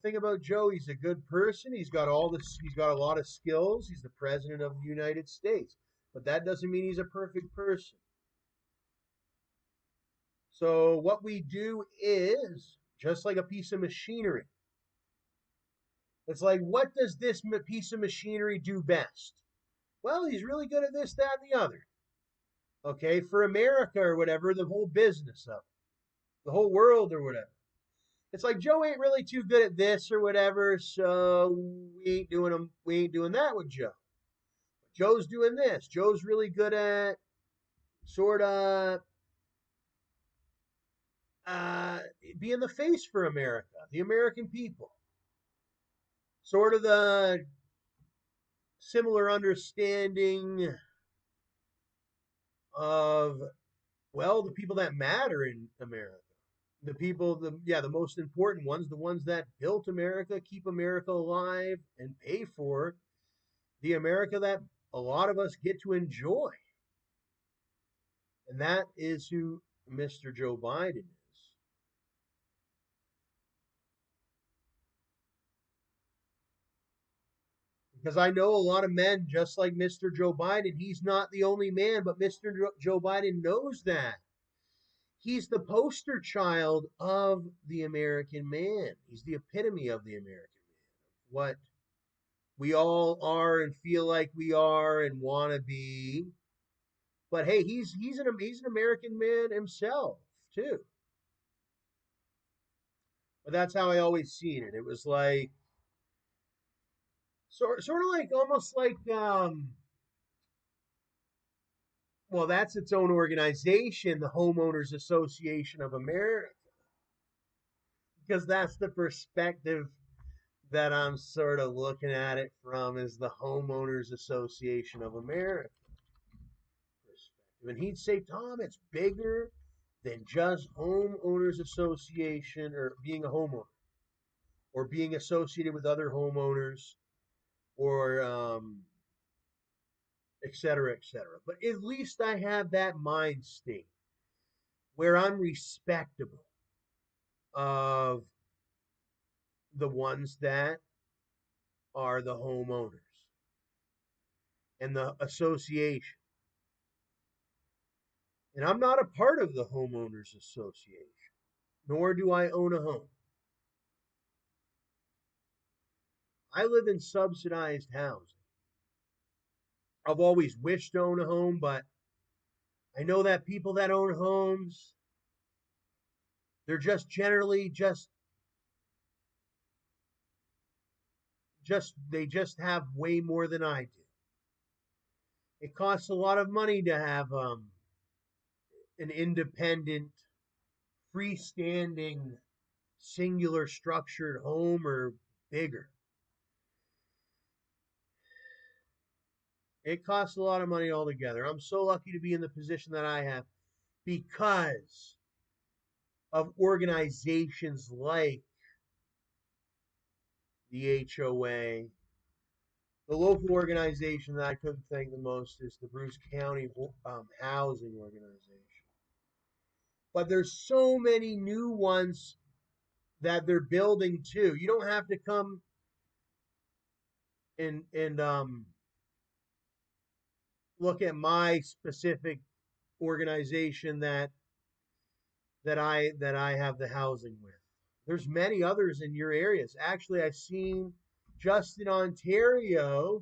thing about Joe, he's a good person. He's got all this. He's got a lot of skills. He's the president of the United States, but that doesn't mean he's a perfect person. So what we do is just like a piece of machinery. It's like, what does this piece of machinery do best? Well, he's really good at this, that, and the other. Okay, for America or whatever, the whole business of it, the whole world or whatever. It's like Joe ain't really too good at this or whatever, so we ain't doing that with Joe. Joe's doing this. Joe's really good at sort of uh, being the face for America, the American people. Sort of the similar understanding of, well, the people that matter in America. The people, the most important ones, the ones that built America, keep America alive, and pay for the America that a lot of us get to enjoy. And that is who Mr. Joe Biden is. Because I know a lot of men, just like Mr. Joe Biden, he's not the only man, but Mr. Joe Biden knows that. He's the poster child of the American man. He's the epitome of the American man. What we all are and feel like we are and want to be. But hey, he's an American man himself too. But that's how I always seen it. It was like sort of like almost like well, that's its own organization, the Homeowners Association of America, because that's the perspective that I'm sort of looking at it from, is the Homeowners Association of America perspective. And he'd say, Tom, it's bigger than just homeowners association or being a homeowner or being associated with other homeowners or et cetera, et cetera. But at least I have that mind state where I'm respectable of the ones that are the homeowners and the association. And I'm not a part of the homeowners association, nor do I own a home. I live in subsidized housing. I've always wished to own a home, but I know that people that own homes, they're just generally just they just have way more than I do. It costs a lot of money to have an independent, freestanding, singular structured home or bigger. It costs a lot of money altogether. I'm so lucky to be in the position that I have because of organizations like the HOA. The local organization that I couldn't thank the most is the Bruce County Housing Organization. But there's so many new ones that they're building too. You don't have to come and look at my specific organization that I have the housing with. There's many others in your areas. Actually, I've seen just in Ontario,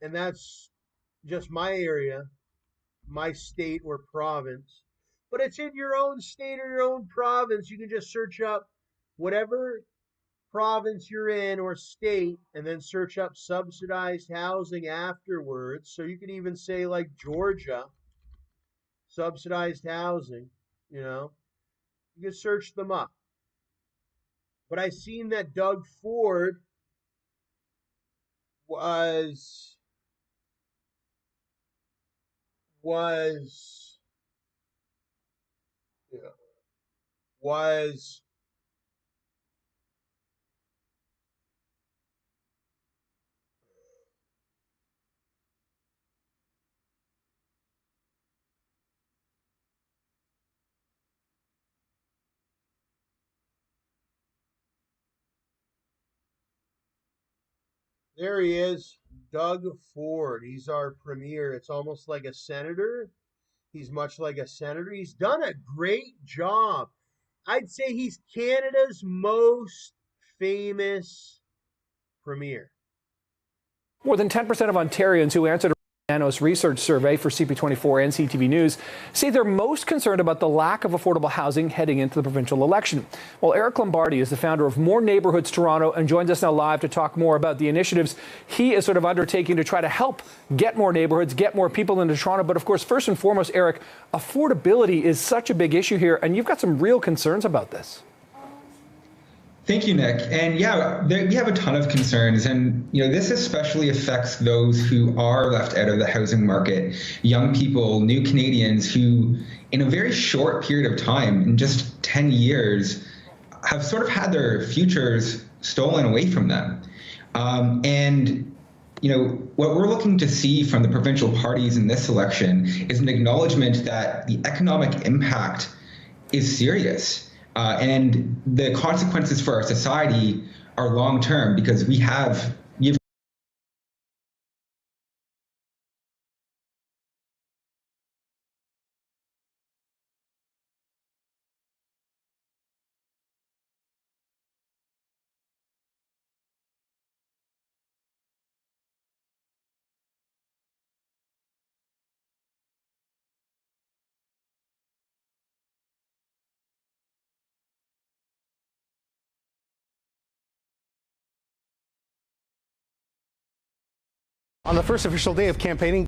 and that's just my area, my state or province. But it's in your own state or your own province. You can just search up whatever province you're in or state and then search up subsidized housing afterwards. So you can even say like Georgia, subsidized housing, you know. You can search them up. But I seen that Doug Ford was was you know, was There he is, Doug Ford. He's our premier. It's almost like a senator. He's much like a senator. He's done a great job. I'd say he's Canada's most famous premier. More than 10% of Ontarians who answered a Nanos research survey for CP24 and CTV News say they're most concerned about the lack of affordable housing heading into the provincial election. Well, Eric Lombardi is the founder of More Neighborhoods Toronto and joins us now live to talk more about the initiatives he is sort of undertaking to try to help get more neighborhoods, get more people into Toronto. But of course, first and foremost, Eric, affordability is such a big issue here, and you've got some real concerns about this. Thank you, Nick. And yeah, we have a ton of concerns. And, this especially affects those who are left out of the housing market, young people, new Canadians who, in a very short period of time, in just 10 years, have sort of had their futures stolen away from them. What we're looking to see from the provincial parties in this election is an acknowledgement that the economic impact is serious. And the consequences for our society are long term because we have On the first official day of campaigning,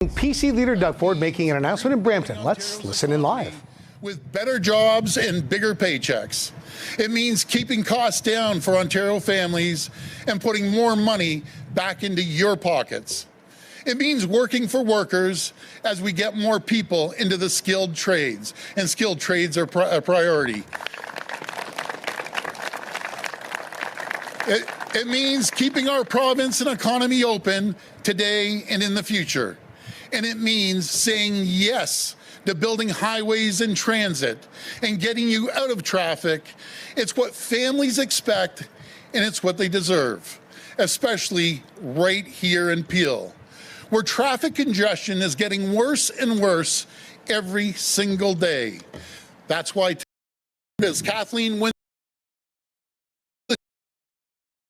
PC leader Doug Ford making an announcement in Brampton. Let's listen in live. With better jobs and bigger paychecks. It means keeping costs down for Ontario families and putting more money back into your pockets. It means working for workers as we get more people into the skilled trades, and skilled trades are a priority. It means keeping our province and economy open today and in the future. And it means saying yes to building highways and transit and getting you out of traffic. It's what families expect, and it's what they deserve, especially right here in Peel, where traffic congestion is getting worse and worse every single day. That's why as Kathleen wins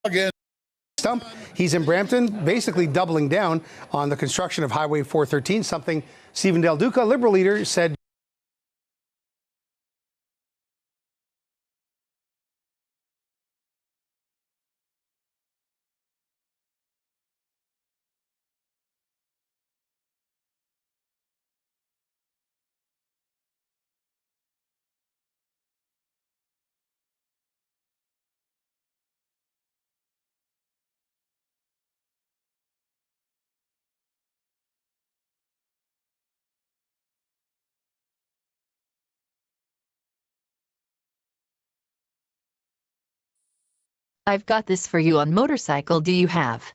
again. He's in Brampton, basically doubling down on the construction of Highway 413, something Stephen Del Duca, Liberal leader, said. I've got this for you on motorcycle. Do you have